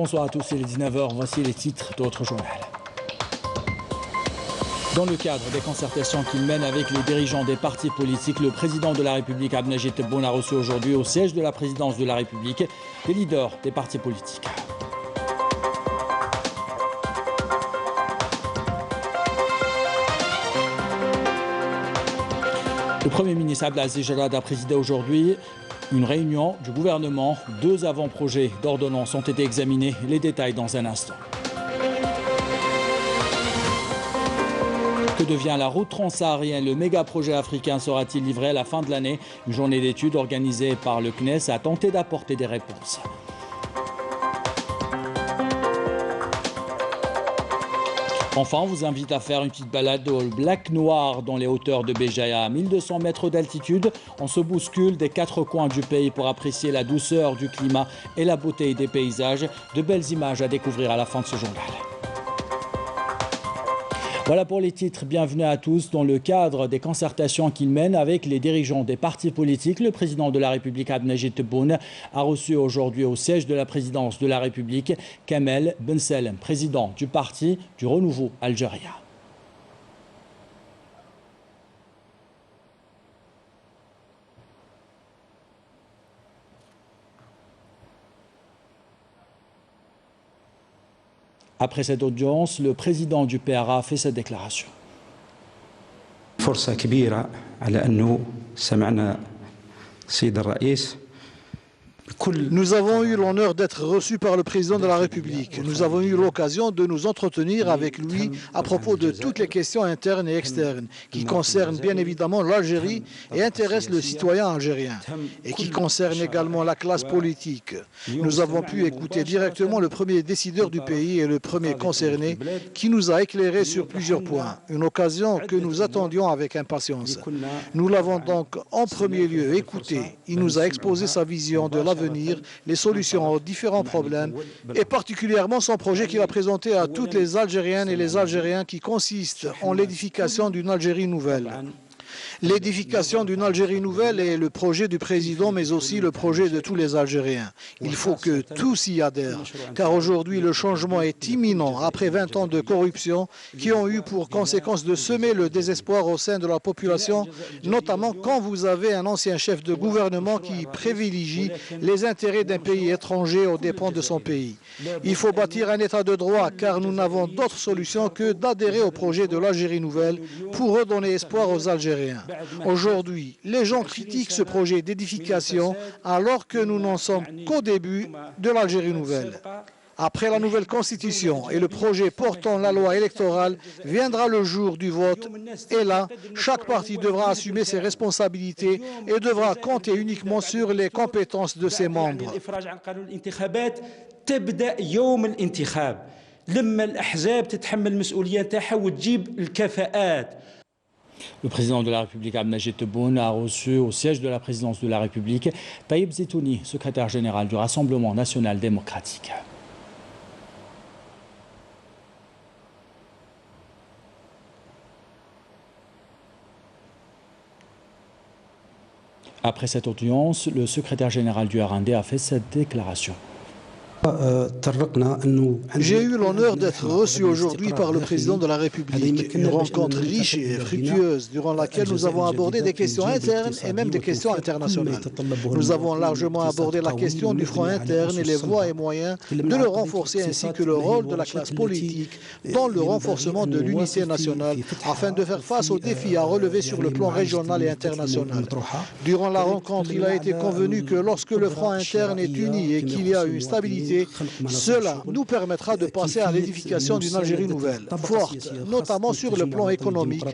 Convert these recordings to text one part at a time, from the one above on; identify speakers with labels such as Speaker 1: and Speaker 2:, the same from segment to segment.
Speaker 1: Bonsoir à tous, il est 19h, voici les titres d'autres journaux. Dans le cadre des concertations qu'il mène avec les dirigeants des partis politiques, le président de la République, Abdelmajid Tebboune, a reçu aujourd'hui au siège de la présidence de la République les leaders des partis politiques. Le Premier ministre Abdelaziz Jalad a présidé aujourd'hui une réunion du gouvernement. 2 avant-projets d'ordonnance ont été examinés. Les détails dans un instant. Que devient la route transsaharienne? Le méga-projet africain sera-t-il livré à la fin de l'année? Une journée d'études organisée par le CNES a tenté d'apporter des réponses. Enfin, on vous invite à faire une petite balade au Lac Noir dans les hauteurs de Béjaïa. À 1200 mètres d'altitude, on se bouscule des 4 coins du pays pour apprécier la douceur du climat et la beauté des paysages. De belles images à découvrir à la fin de ce journal. Voilà pour les titres. Bienvenue à tous. Dans le cadre des concertations qu'il mène avec les dirigeants des partis politiques, le président de la République, Abdelmajid Tebboune, a reçu aujourd'hui au siège de la présidence de la République Kamel Ben Salem, président du parti du Renouveau algérien. Après cette audience, le président du PRA a fait cette déclaration.
Speaker 2: فرصة كبيرة على أنه سمعنا السيد الرئيس.
Speaker 3: Nous avons eu l'honneur d'être reçus par le président de la République. Nous avons eu l'occasion de nous entretenir avec lui à propos de toutes les questions internes et externes qui concernent bien évidemment l'Algérie et intéressent le citoyen algérien et qui concernent également la classe politique. Nous avons pu écouter directement le premier décideur du pays et le premier concerné qui nous a éclairé sur plusieurs points. Une occasion que nous attendions avec impatience. Nous l'avons donc en premier lieu écouté. Il nous a exposé sa vision de l'avenir, les solutions aux différents problèmes et particulièrement son projet qu'il a présenté à toutes les Algériennes et les Algériens qui consiste en l'édification d'une Algérie nouvelle. L'édification d'une Algérie nouvelle est le projet du président, mais aussi le projet de tous les Algériens. Il faut que tous y adhèrent, car aujourd'hui le changement est imminent après 20 ans de corruption qui ont eu pour conséquence de semer le désespoir au sein de la population, notamment quand vous avez un ancien chef de gouvernement qui privilégie les intérêts d'un pays étranger aux dépens de son pays. Il faut bâtir un état de droit, car nous n'avons d'autre solution que d'adhérer au projet de l'Algérie nouvelle pour redonner espoir aux Algériens. Aujourd'hui, les gens critiquent ce projet d'édification alors que nous n'en sommes qu'au début de l'Algérie nouvelle. Après la nouvelle constitution et le projet portant la loi électorale, viendra le jour du vote et là, chaque parti devra assumer ses responsabilités et devra compter uniquement sur les compétences de ses membres.
Speaker 1: Le président de la République, Abdelmajid Tebboune, a reçu au siège de la présidence de la République Taïb Zetouni, secrétaire général du Rassemblement national démocratique. Après cette audience, le secrétaire général du RND a fait cette déclaration.
Speaker 3: J'ai eu l'honneur d'être reçu aujourd'hui par le président de la République. Une rencontre riche et fructueuse durant laquelle nous avons abordé des questions internes et même des questions internationales. Nous avons largement abordé la question du front interne et les voies et moyens de le renforcer ainsi que le rôle de la classe politique dans le renforcement de l'unité nationale afin de faire face aux défis à relever sur le plan régional et international. Durant la rencontre, il a été convenu que lorsque le front interne est uni et qu'il y a une stabilité, cela nous permettra de passer à l'édification d'une Algérie nouvelle, forte, notamment sur le plan économique,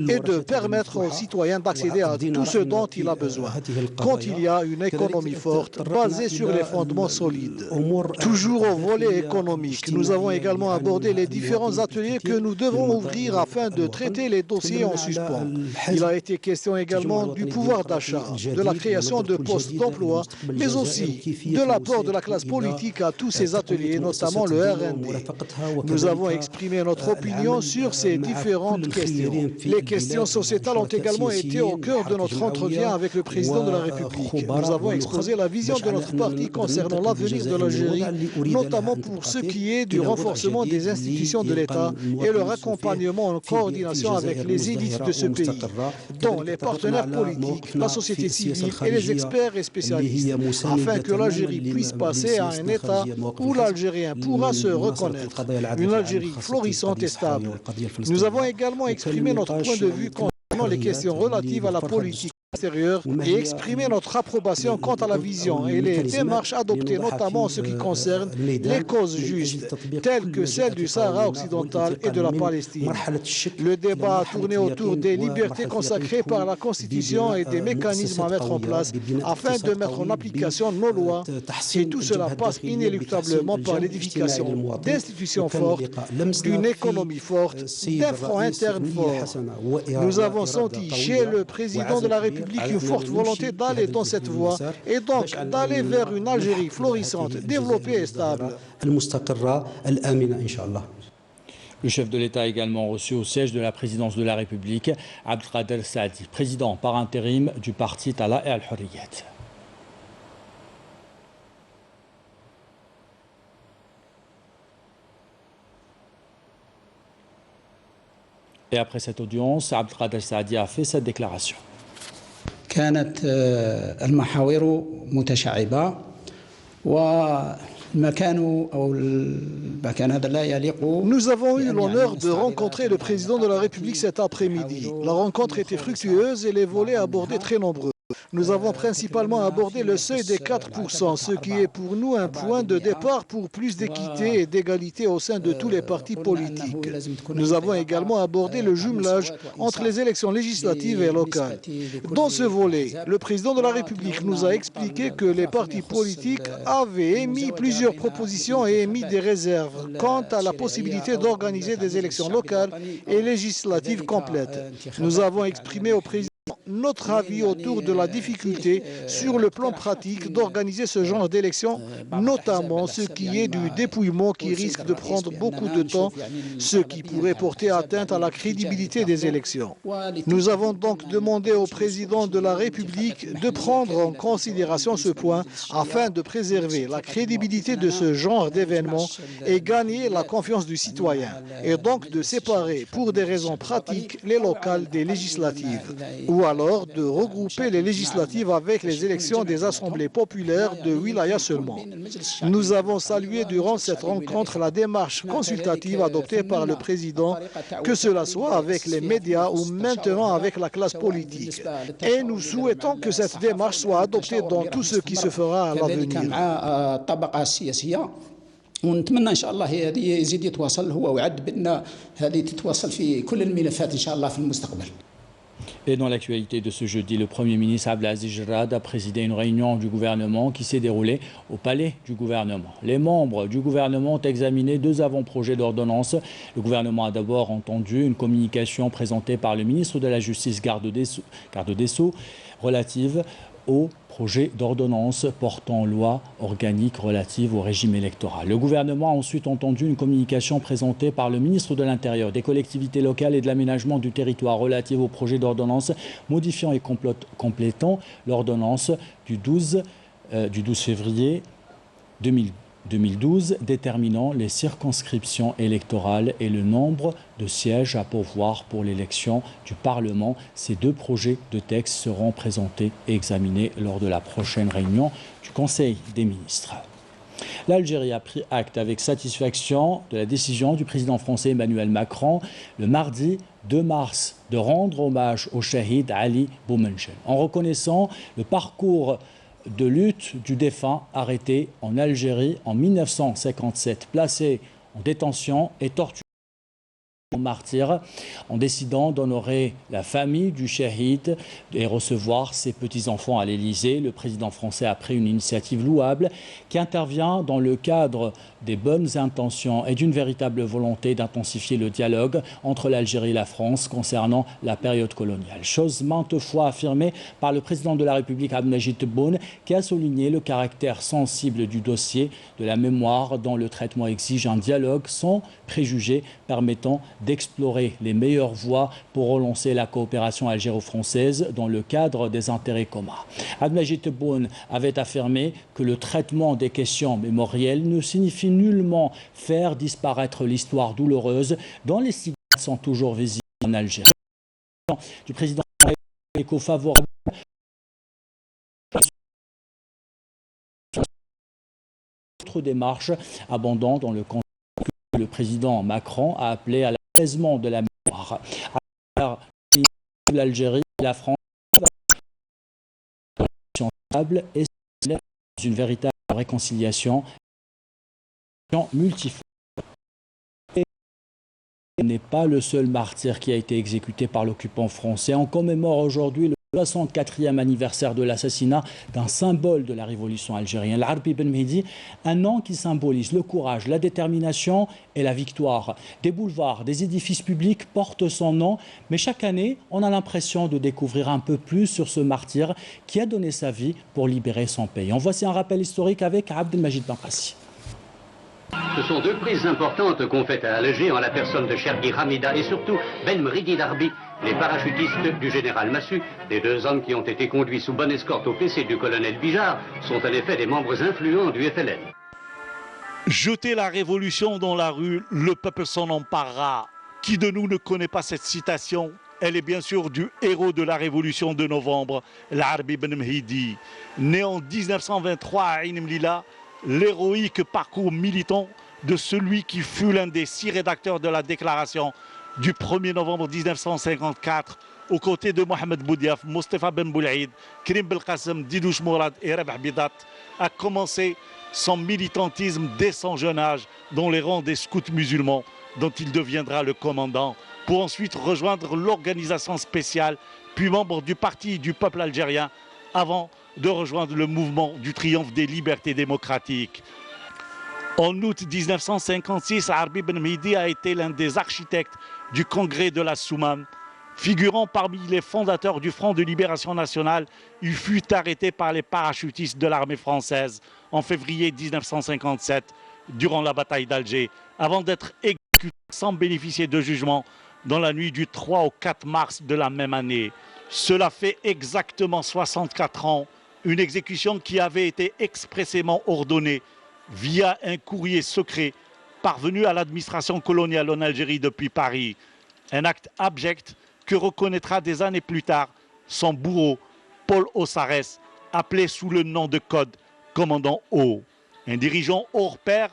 Speaker 3: et de permettre aux citoyens d'accéder à tout ce dont il a besoin, quand il y a une économie forte, basée sur les fondements solides. Toujours au volet économique, nous avons également abordé les différents ateliers que nous devons ouvrir afin de traiter les dossiers en suspens. Il a été question également du pouvoir d'achat, de la création de postes d'emploi, mais aussi de l'apport de la classe politique à à tous ces ateliers, notamment le RND. Nous avons exprimé notre opinion sur ces différentes questions. Les questions sociétales ont également été au cœur de notre entretien avec le président de la République. Nous avons exposé la vision de notre parti concernant l'avenir de l'Algérie, notamment pour ce qui est du renforcement des institutions de l'État et leur accompagnement en coordination avec les élites de ce pays, dont les partenaires politiques, la société civile et les experts et spécialistes, afin que l'Algérie puisse passer à un État où l'Algérien pourra se reconnaître, une Algérie florissante et stable. Nous avons également exprimé notre point de vue concernant les questions relatives à la politique extérieure et exprimer notre approbation quant à la vision et les démarches adoptées, notamment en ce qui concerne les causes justes, telles que celle du Sahara occidental et de la Palestine. Le débat a tourné autour des libertés consacrées par la Constitution et des mécanismes à mettre en place afin de mettre en application nos lois. Et tout cela passe inéluctablement par l'édification d'institutions fortes, d'une économie forte, d'un front interne fort. Nous avons senti chez le président de la République une forte volonté d'aller dans cette voie et donc d'aller vers une Algérie florissante, développée et stable.
Speaker 1: Le chef de l'État a également reçu au siège de la présidence de la République Abdelkader Saadi, président par intérim du parti Tala et Al-Hurriyat. Et après cette audience, Abdelkader Saadi a fait cette déclaration.
Speaker 4: كانت المحاور متشعبة
Speaker 3: Nous avons eu l'honneur de rencontrer le président de la République cet après-midi. La rencontre était fructueuse et les volets abordés très nombreux. Nous avons principalement abordé le seuil des 4%, ce qui est pour nous un point de départ pour plus d'équité et d'égalité au sein de tous les partis politiques. Nous avons également abordé le jumelage entre les élections législatives et locales. Dans ce volet, le président de la République nous a expliqué que les partis politiques avaient émis plusieurs propositions et émis des réserves quant à la possibilité d'organiser des élections locales et législatives complètes. Nous avons exprimé au président notre avis autour de la difficulté sur le plan pratique d'organiser ce genre d'élections, notamment ce qui est du dépouillement qui risque de prendre beaucoup de temps, ce qui pourrait porter atteinte à la crédibilité des élections. Nous avons donc demandé au président de la République de prendre en considération ce point afin de préserver la crédibilité de ce genre d'événements et gagner la confiance du citoyen, et donc de séparer pour des raisons pratiques les locales des législatives, ou alors de regrouper les législatives avec les élections des assemblées populaires de wilaya seulement. Nous avons salué durant cette rencontre la démarche consultative adoptée par le président, que cela soit avec les médias ou maintenant avec la classe politique. Et nous souhaitons que cette démarche soit adoptée dans tout ce qui se fera à l'avenir.
Speaker 4: ونتمنى ان شاء الله هذه يزيد يتواصل هو وعد بان هذه تتواصل في كل الملفات ان شاء الله في المستقبل.
Speaker 1: Et dans l'actualité de ce jeudi, le Premier ministre Abdelaziz Jarrad a présidé une réunion du gouvernement qui s'est déroulée au palais du gouvernement. Les membres du gouvernement ont examiné 2 avant-projets d'ordonnance. Le gouvernement a d'abord entendu une communication présentée par le ministre de la Justice, garde des Sceaux, relative au projet d'ordonnance portant loi organique relative au régime électoral. Le gouvernement a ensuite entendu une communication présentée par le ministre de l'Intérieur, des collectivités locales et de l'aménagement du territoire relative au projet d'ordonnance modifiant et complétant l'ordonnance du 12 février 2012 déterminant les circonscriptions électorales et le nombre de sièges à pourvoir pour l'élection du Parlement. Ces 2 projets de texte seront présentés et examinés lors de la prochaine réunion du Conseil des ministres. L'Algérie a pris acte avec satisfaction de la décision du président français Emmanuel Macron le mardi 2 mars de rendre hommage au shahid Ali Boumenchel en reconnaissant le parcours de lutte du défunt arrêté en Algérie en 1957, placé en détention et torturé. martyrs en décidant d'honorer la famille du shahid et recevoir ses petits-enfants à l'Élysée. Le président français a pris une initiative louable qui intervient dans le cadre des bonnes intentions et d'une véritable volonté d'intensifier le dialogue entre l'Algérie et la France concernant la période coloniale. Chose maintes fois affirmée par le président de la République Abdelmajid Tebboune, qui a souligné le caractère sensible du dossier de la mémoire dont le traitement exige un dialogue sans préjugés permettant d'explorer les meilleures voies pour relancer la coopération algéro-française dans le cadre des intérêts communs. Abdelmajid Tebboune avait affirmé que le traitement des questions mémorielles ne signifie nullement faire disparaître l'histoire douloureuse dont les signes sont toujours visibles en Algérie. Du président éco-favorable autre démarche abondant dans le contexte que le président Macron a appelé à l'apaisement de la mémoire. L'Algérie et la France et une véritable réconciliation multiforme. N'est pas le seul martyr qui a été exécuté par l'occupant français. On commémore aujourd'hui le 64e anniversaire de l'assassinat d'un symbole de la révolution algérienne, l'Arbi Ben Mehdi, un nom qui symbolise le courage, la détermination et la victoire. Des boulevards, des édifices publics portent son nom, mais chaque année, on a l'impression de découvrir un peu plus sur ce martyr qui a donné sa vie pour libérer son pays. En voici un rappel historique avec Abdelmajid Benqassi.
Speaker 5: Ce sont deux prises importantes qu'ont faites à Alger en la personne de Cherki Hamida et surtout Ben Mridi Darbi, les parachutistes du général Massu. Les deux hommes qui ont été conduits sous bonne escorte au PC du colonel Bijard sont en effet des membres influents du FLN.
Speaker 6: Jeter la révolution dans la rue, le peuple s'en emparera. Qui de nous ne connaît pas cette citation? Elle est bien sûr du héros de la révolution de novembre, l'Arbi Ben Mehdi. Né en 1923 à Ain Mlila, l'héroïque parcours militant de celui qui fut l'un des 6 rédacteurs de la déclaration du 1er novembre 1954 aux côtés de Mohamed Boudiaf, Mostafa Ben Boulaïd, Karim Belkacem, Didouche Mourad et Rabah Bidat a commencé son militantisme dès son jeune âge dans les rangs des scouts musulmans dont il deviendra le commandant pour ensuite rejoindre l'organisation spéciale puis membre du Parti du peuple algérien avant de rejoindre le mouvement du triomphe des libertés démocratiques. En août 1956, Arbi Ben Mehdi a été l'un des architectes du congrès de la Soumane. Figurant parmi les fondateurs du Front de Libération Nationale, il fut arrêté par les parachutistes de l'armée française en février 1957 durant la bataille d'Alger, avant d'être exécuté sans bénéficier de jugement dans la nuit du 3 au 4 mars de la même année. Cela fait exactement 64 ans, une exécution qui avait été expressément ordonnée via un courrier secret parvenu à l'administration coloniale en Algérie depuis Paris. Un acte abject que reconnaîtra des années plus tard son bourreau, Paul Ossarès, appelé sous le nom de code Commandant O. Un dirigeant hors pair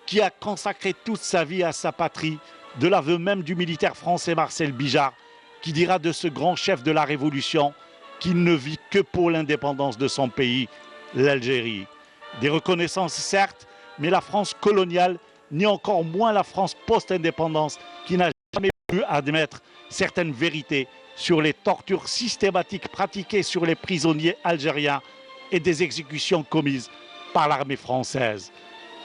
Speaker 6: qui a consacré toute sa vie à sa patrie, de l'aveu même du militaire français Marcel Bijard, qui dira de ce grand chef de la Révolution qu'il ne vit que pour l'indépendance de son pays, l'Algérie. Des reconnaissances certes, mais la France coloniale, ni encore moins la France post-indépendance, qui n'a jamais pu admettre certaines vérités sur les tortures systématiques pratiquées sur les prisonniers algériens et des exécutions commises par l'armée française.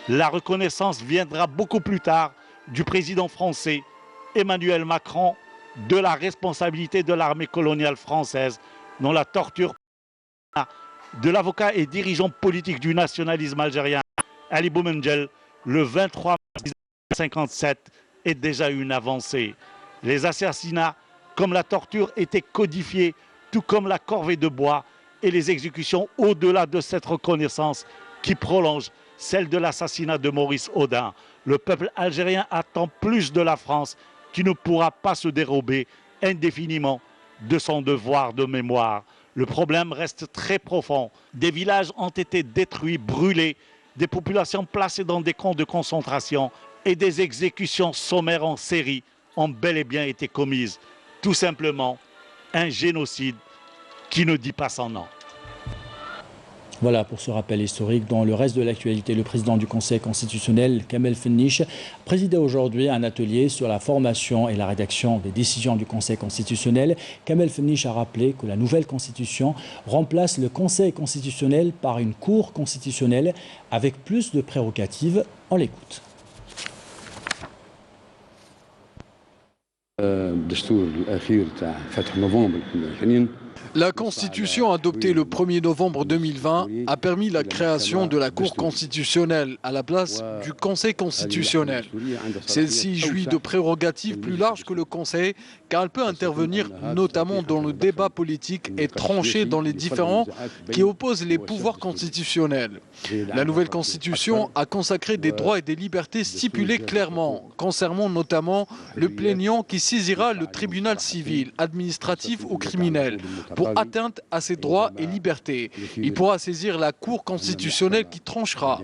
Speaker 6: La reconnaissance viendra beaucoup plus tard du président français Emmanuel Macron de la responsabilité de l'armée coloniale française dans la torture de l'avocat et dirigeant politique du nationalisme algérien Ali Boumendjel le 23 mars 1957 est déjà une avancée. Les assassinats comme la torture étaient codifiés, tout comme la corvée de bois et les exécutions au-delà de cette reconnaissance qui prolonge celle de l'assassinat de Maurice Audin. Le peuple algérien attend plus de la France qui ne pourra pas se dérober indéfiniment de son devoir de mémoire. Le problème reste très profond. Des villages ont été détruits, brûlés, des populations placées dans des camps de concentration et des exécutions sommaires en série ont bel et bien été commises. Tout simplement, un génocide qui ne dit pas son nom.
Speaker 1: Voilà pour ce rappel historique. Dans le reste de l'actualité, le président du Conseil constitutionnel, Kamel Fennich, présidait aujourd'hui un atelier sur la formation et la rédaction des décisions du Conseil constitutionnel. Kamel Fennich a rappelé que la nouvelle constitution remplace le Conseil constitutionnel par une Cour constitutionnelle avec plus de prérogatives. On l'écoute.
Speaker 7: La Constitution adoptée le 1er novembre 2020 a permis la création de la Cour constitutionnelle à la place du Conseil constitutionnel. Celle-ci jouit de prérogatives plus larges que le Conseil car elle peut intervenir notamment dans le débat politique et trancher dans les différends qui opposent les pouvoirs constitutionnels. La nouvelle Constitution a consacré des droits et des libertés stipulés clairement, concernant notamment le plaignant qui saisira le tribunal civil, administratif ou criminel pour atteinte à ses droits et libertés. Il pourra saisir la Cour constitutionnelle qui tranchera.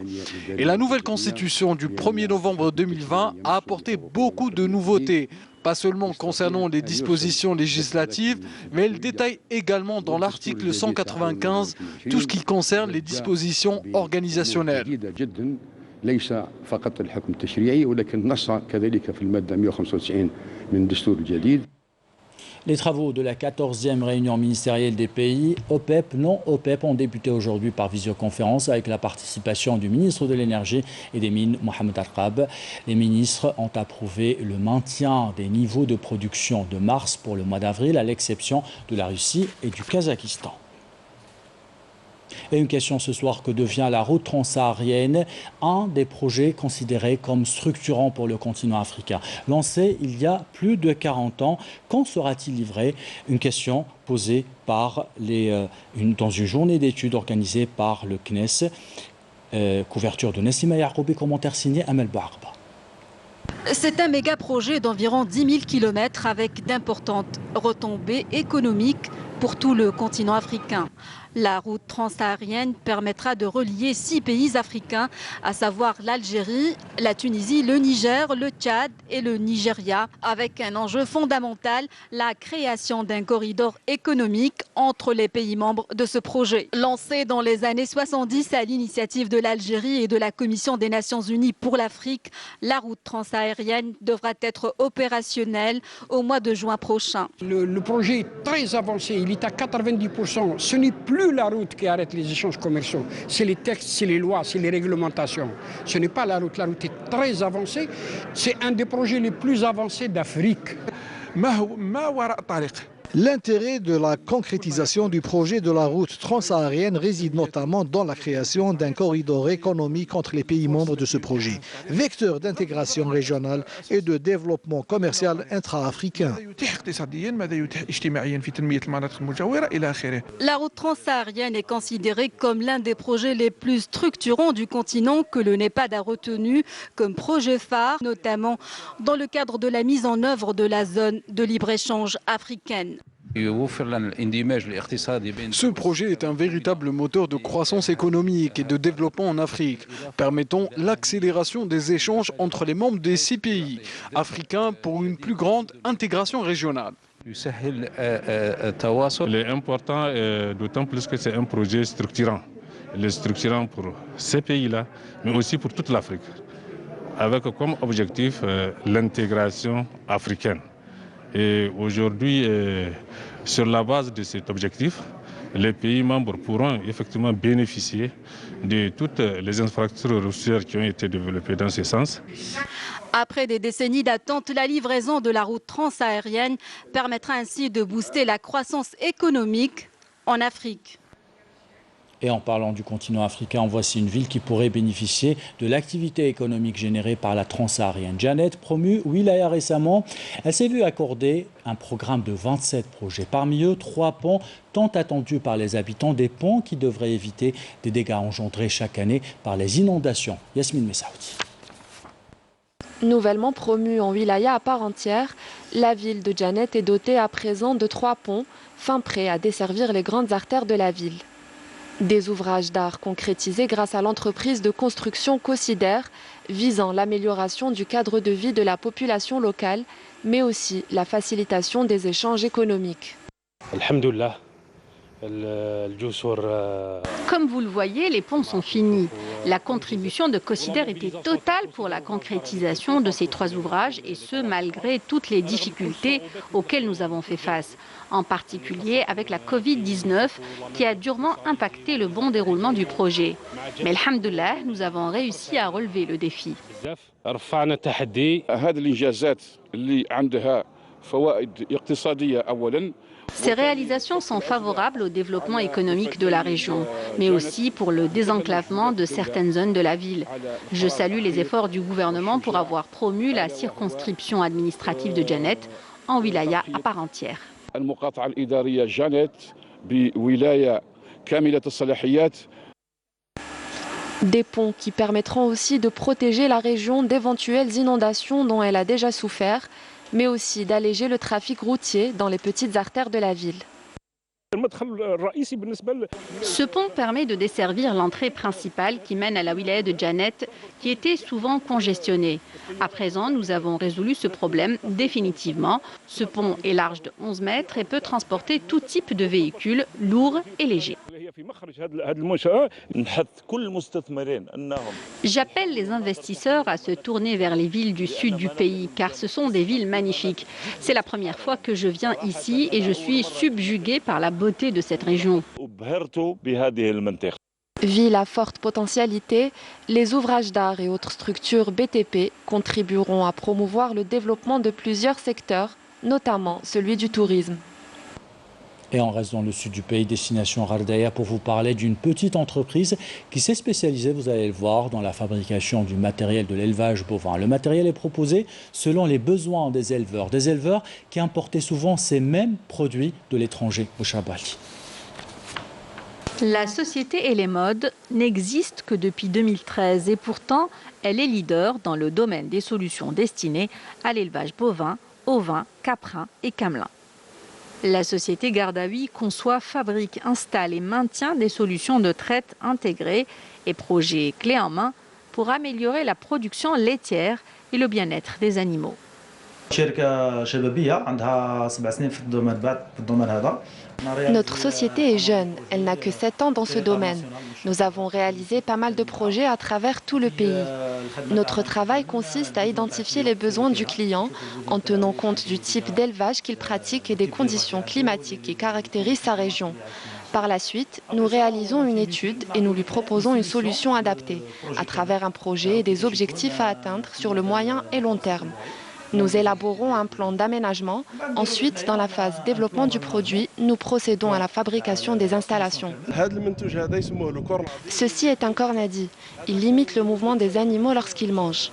Speaker 7: Et la nouvelle Constitution du 1er novembre 2020 a apporté beaucoup de nouveautés, pas seulement concernant les dispositions législatives, mais elle détaille également dans l'article 195 tout ce qui concerne les dispositions organisationnelles.
Speaker 1: Les travaux de la 14e réunion ministérielle des pays OPEP, non OPEP, ont débuté aujourd'hui par visioconférence avec la participation du ministre de l'Énergie et des Mines, Mohamed Arqab. Les ministres ont approuvé le maintien des niveaux de production de mars pour le mois d'avril, à l'exception de la Russie et du Kazakhstan. Et une question ce soir, que devient la route transsaharienne, un des projets considérés comme structurants pour le continent africain. Lancé il y a plus de 40 ans, quand sera-t-il livré? Une question posée par dans une journée d'études organisée par le CNES. Couverture de Nassima Yaroubi, commentaire signé Amel Bouarba.
Speaker 8: C'est un méga projet d'environ 10 000 km avec d'importantes retombées économiques pour tout le continent africain. La route transsaharienne permettra de relier 6 pays africains, à savoir l'Algérie, la Tunisie, le Niger, le Tchad et le Nigeria, avec un enjeu fondamental, la création d'un corridor économique entre les pays membres de ce projet. Lancé dans les années 70 à l'initiative de l'Algérie et de la Commission des Nations Unies pour l'Afrique, la route transsaharienne devra être opérationnelle au mois de juin prochain.
Speaker 9: Le projet est très avancé, il est à 90%. Ce n'est plus la route qui arrête les échanges commerciaux, c'est les textes, c'est les lois, c'est les réglementations. Ce n'est pas la route est très avancée. C'est un des projets les plus avancés d'Afrique.
Speaker 3: L'intérêt de la concrétisation du projet de la route transsaharienne réside notamment dans la création d'un corridor économique entre les pays membres de ce projet, vecteur d'intégration régionale et de développement commercial intra-africain.
Speaker 8: La route transsaharienne est considérée comme l'un des projets les plus structurants du continent que le NEPAD a retenu comme projet phare, notamment dans le cadre de la mise en œuvre de la zone de libre-échange africaine.
Speaker 7: Ce projet est un véritable moteur de croissance économique et de développement en Afrique, permettant l'accélération des échanges entre les membres des 6 pays africains pour une plus grande intégration régionale.
Speaker 10: Il est important, d'autant plus que c'est un projet structurant. Il est structurant pour ces pays-là, mais aussi pour toute l'Afrique, avec comme objectif l'intégration africaine. Et aujourd'hui, sur la base de cet objectif, les pays membres pourront effectivement bénéficier de toutes les infrastructures routières qui ont été développées dans ce sens.
Speaker 8: Après des décennies d'attente, la livraison de la route transsaharienne permettra ainsi de booster la croissance économique en Afrique.
Speaker 1: Et en parlant du continent africain, voici une ville qui pourrait bénéficier de l'activité économique générée par la transsaharienne. Janet, promue Wilaya récemment, elle s'est vue accorder un programme de 27 projets. Parmi eux, 3 ponts tant attendus par les habitants, des ponts qui devraient éviter des dégâts engendrés chaque année par les inondations. Yasmine Messaoudi.
Speaker 11: Nouvellement promue en wilaya à part entière, la ville de Janet est dotée à présent de 3 ponts, fin prêts à desservir les grandes artères de la ville. Des ouvrages d'art concrétisés grâce à l'entreprise de construction Cosider, visant l'amélioration du cadre de vie de la population locale, mais aussi la facilitation des échanges économiques.
Speaker 12: Alhamdoulilah, Comme vous le voyez, les ponts sont finis. La contribution de Cosider était totale pour la concrétisation de ces 3 ouvrages, et ce, malgré toutes les difficultés auxquelles nous avons fait face, en particulier avec la Covid-19 qui a durement impacté le bon déroulement du projet. Mais alhamdoulilah, nous avons réussi à relever le défi. Ces réalisations sont favorables au développement économique de la région, mais aussi pour le désenclavement de certaines zones de la ville. Je salue les efforts du gouvernement pour avoir promu la circonscription administrative de Djanet en wilaya à part entière.
Speaker 11: Des ponts qui permettront aussi de protéger la région d'éventuelles inondations dont elle a déjà souffert, mais aussi d'alléger le trafic routier dans les petites artères de la ville.
Speaker 12: Ce pont permet de desservir l'entrée principale qui mène à la wilaya de Djanet, qui était souvent congestionnée. À présent, nous avons résolu ce problème définitivement. Ce pont est large de 11 mètres et peut transporter tout type de véhicules, lourds et légers. J'appelle les investisseurs à se tourner vers les villes du sud du pays, car ce sont des villes magnifiques. C'est la première fois que je viens ici et je suis subjugué par la beauté de cette région.
Speaker 11: Ville à forte potentialité, les ouvrages d'art et autres structures BTP contribueront à promouvoir le développement de plusieurs secteurs, notamment celui du tourisme.
Speaker 1: Et on reste dans le sud du pays, destination Ghardaya, pour vous parler d'une petite entreprise qui s'est spécialisée, vous allez le voir, dans la fabrication du matériel de l'élevage bovin. Le matériel est proposé selon les besoins des éleveurs qui importaient souvent ces mêmes produits de l'étranger. Bouchabali.
Speaker 12: La société Elemodes n'existe que depuis 2013 et pourtant, elle est leader dans le domaine des solutions destinées à l'élevage bovin, ovin, caprin et camelin. La société Gardawi conçoit, fabrique, installe et maintient des solutions de traite intégrées et projets clés en main pour améliorer la production laitière et le bien-être des animaux.
Speaker 11: Notre société est jeune, elle n'a que 7 ans dans ce domaine. Nous avons réalisé pas mal de projets à travers tout le pays. Notre travail consiste à identifier les besoins du client en tenant compte du type d'élevage qu'il pratique et des conditions climatiques qui caractérisent sa région. Par la suite, nous réalisons une étude et nous lui proposons une solution adaptée à travers un projet et des objectifs à atteindre sur le moyen et long terme. Nous élaborons un plan d'aménagement. Ensuite, dans la phase développement du produit, nous procédons à la fabrication des installations. Ceci est un cornadi. Il limite le mouvement des animaux lorsqu'ils mangent.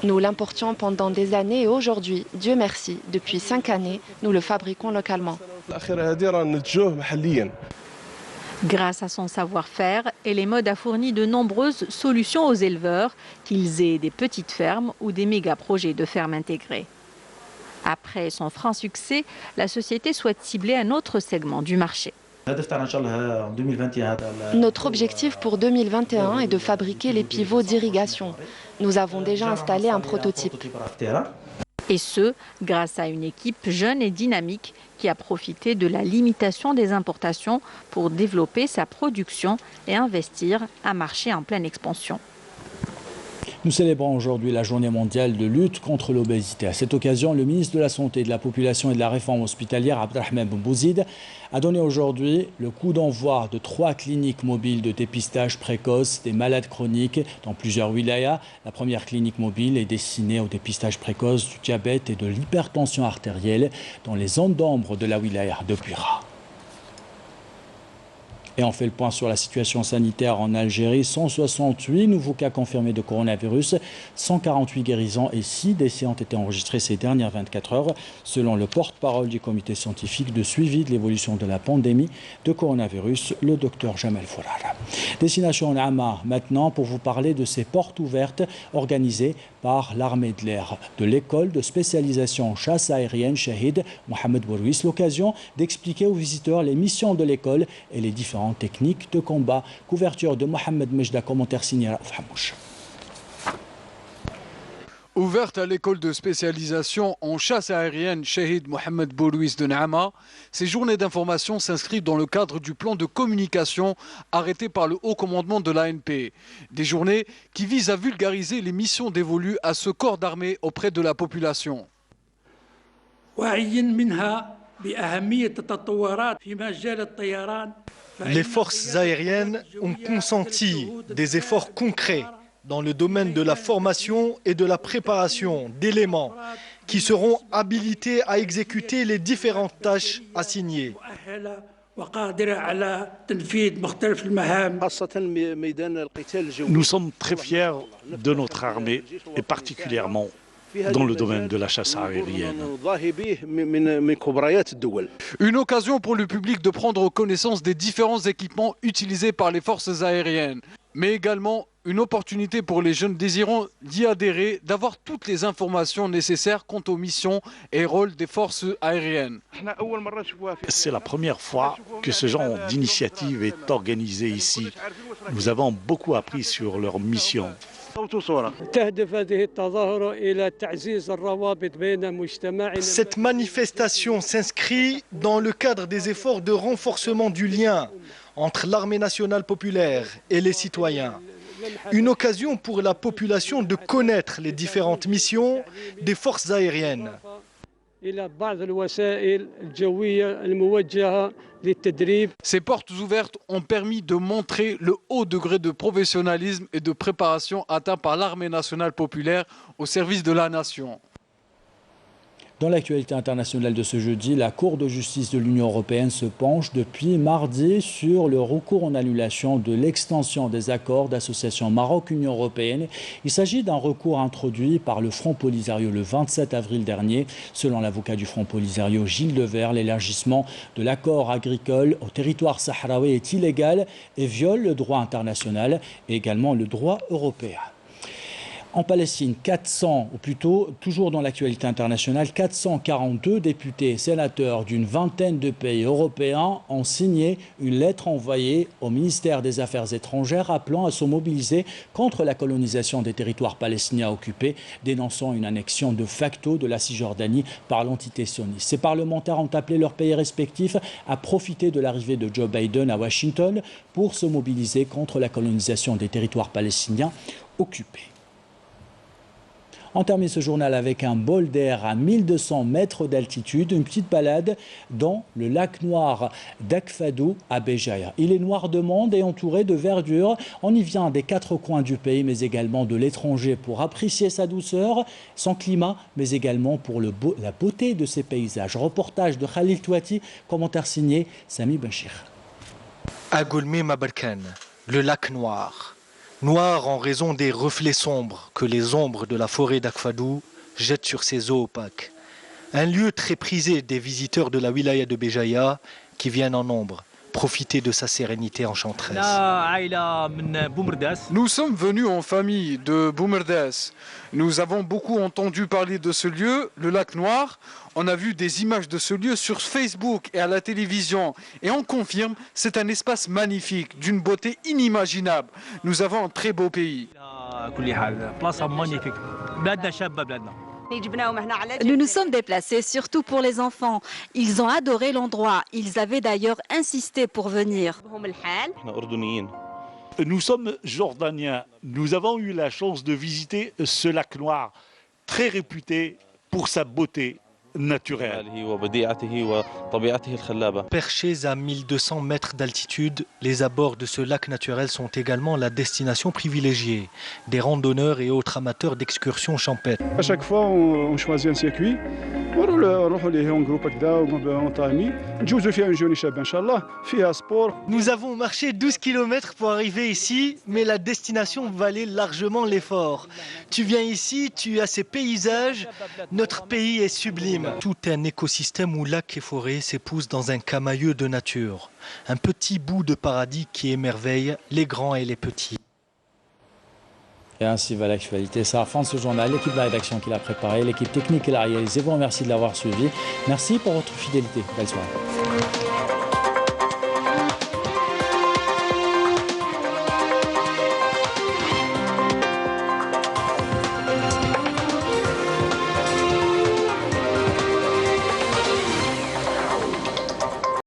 Speaker 11: Nous l'importions pendant des années et aujourd'hui, Dieu merci, depuis 5 années, nous le fabriquons localement.
Speaker 12: Grâce à son savoir-faire, Elemodes a fourni de nombreuses solutions aux éleveurs, qu'ils aient des petites fermes ou des méga-projets de fermes intégrées. Après son franc succès, la société souhaite cibler un autre segment du marché.
Speaker 11: Notre objectif pour 2021 est de fabriquer les pivots d'irrigation. Nous avons déjà installé un prototype.
Speaker 12: Et ce, grâce à une équipe jeune et dynamique qui a profité de la limitation des importations pour développer sa production et investir un marché en pleine expansion.
Speaker 1: Nous célébrons aujourd'hui la journée mondiale de lutte contre l'obésité. À cette occasion, le ministre de la Santé, de la Population et de la Réforme hospitalière, Abdelrahman Ben Bouzid, a donné aujourd'hui le coup d'envoi de 3 cliniques mobiles de dépistage précoce des malades chroniques dans plusieurs wilayas. La première clinique mobile est destinée au dépistage précoce du diabète et de l'hypertension artérielle dans les zones d'ombre de la wilaya de Buira. Et on fait le point sur la situation sanitaire en Algérie. 168 nouveaux cas confirmés de coronavirus, 148 guérisons et 6 décès ont été enregistrés ces dernières 24 heures, selon le porte-parole du comité scientifique de suivi de l'évolution de la pandémie de coronavirus, le docteur Jamal Fourara. Destination Nama maintenant pour vous parler de ces portes ouvertes organisées par l'armée de l'air de l'école de spécialisation chasse aérienne Shahid Mohamed Bourouis. L'occasion d'expliquer aux visiteurs les missions de l'école et les différentes techniques de combat. Couverture de Mohamed Mejda, commentaire signé Raouf Hamouche.
Speaker 7: Ouverte à l'école de spécialisation en chasse aérienne Shahid Mohamed Boulouis de Naama, ces journées d'information s'inscrivent dans le cadre du plan de communication arrêté par le haut commandement de l'ANP. Des journées qui visent à vulgariser les missions dévolues à ce corps d'armée auprès de la population.
Speaker 13: Les forces aériennes ont consenti des efforts concrets dans le domaine de la formation et de la préparation d'éléments qui seront habilités à exécuter les différentes tâches assignées.
Speaker 6: Nous sommes très fiers de notre armée et particulièrement dans le domaine de la chasse aérienne.
Speaker 7: Une occasion pour le public de prendre connaissance des différents équipements utilisés par les forces aériennes, mais également une opportunité pour les jeunes désirant d'y adhérer, d'avoir toutes les informations nécessaires quant aux missions et rôles des forces aériennes.
Speaker 6: C'est la première fois que ce genre d'initiative est organisée ici. Nous avons beaucoup appris sur leur mission.
Speaker 13: Cette manifestation s'inscrit dans le cadre des efforts de renforcement du lien entre l'armée nationale populaire et les citoyens. Une occasion pour la population de connaître les différentes missions des forces aériennes.
Speaker 7: Ces portes ouvertes ont permis de montrer le haut degré de professionnalisme et de préparation atteint par l'armée nationale populaire au service de la nation.
Speaker 1: Dans l'actualité internationale de ce jeudi, la Cour de justice de l'Union européenne se penche depuis mardi sur le recours en annulation de l'extension des accords d'association Maroc-Union européenne. Il s'agit d'un recours introduit par le Front Polisario le 27 avril dernier. Selon l'avocat du Front Polisario Gilles Levert, l'élargissement de l'accord agricole au territoire sahraoui est illégal et viole le droit international et également le droit européen. En Palestine, 400, ou plutôt, toujours dans l'actualité internationale, 442 députés et sénateurs d'une vingtaine de pays européens ont signé une lettre envoyée au ministère des Affaires étrangères appelant à se mobiliser contre la colonisation des territoires palestiniens occupés, dénonçant une annexion de facto de la Cisjordanie par l'entité sioniste. Ces parlementaires ont appelé leurs pays respectifs à profiter de l'arrivée de Joe Biden à Washington pour se mobiliser contre la colonisation des territoires palestiniens occupés. On termine ce journal avec un bol d'air à 1200 mètres d'altitude, une petite balade dans le lac noir d'Akfadou à Béjaïa. Il est noir de monde et entouré de verdure. On y vient des quatre coins du pays, mais également de l'étranger pour apprécier sa douceur, son climat, mais également pour la beauté de ses paysages. Reportage de Khalil Touati, commentaire signé Sami Bachir.
Speaker 13: À Goulmé Mabarkan, le lac noir. Noir en raison des reflets sombres que les ombres de la forêt d'Akfadou jettent sur ses eaux opaques. Un lieu très prisé des visiteurs de la wilaya de Béjaïa qui viennent en nombre profiter de sa sérénité enchanteresse.
Speaker 7: Nous sommes venus en famille de Boumerdas. Nous avons beaucoup entendu parler de ce lieu, le lac Noir. On a vu des images de ce lieu sur Facebook et à la télévision. Et on confirme, c'est un espace magnifique, d'une beauté inimaginable. Nous avons un très beau pays.
Speaker 8: Nous nous sommes déplacés surtout pour les enfants. Ils ont adoré l'endroit. Ils avaient d'ailleurs insisté pour venir.
Speaker 6: Nous sommes Jordaniens. Nous avons eu la chance de visiter ce lac noir, très réputé pour sa beauté naturelle.
Speaker 13: Perchés à 1200 mètres d'altitude, les abords de ce lac naturel sont également la destination privilégiée des randonneurs et autres amateurs d'excursions champêtres.
Speaker 14: À chaque fois, on choisit un circuit.
Speaker 13: Nous avons marché 12 km pour arriver ici, mais la destination valait largement l'effort. Tu viens ici, tu as ces paysages, notre pays est sublime. Tout un écosystème où lacs et forêts s'épousent dans un camailleux de nature. Un petit bout de paradis qui émerveille les grands et les petits.
Speaker 1: Et ainsi va l'actualité. Ça fin de ce journal. L'équipe de la rédaction qui l'a préparé, l'équipe technique qui l'a réalisé. Vous remercie de l'avoir suivi. Merci pour votre fidélité. Belle soirée.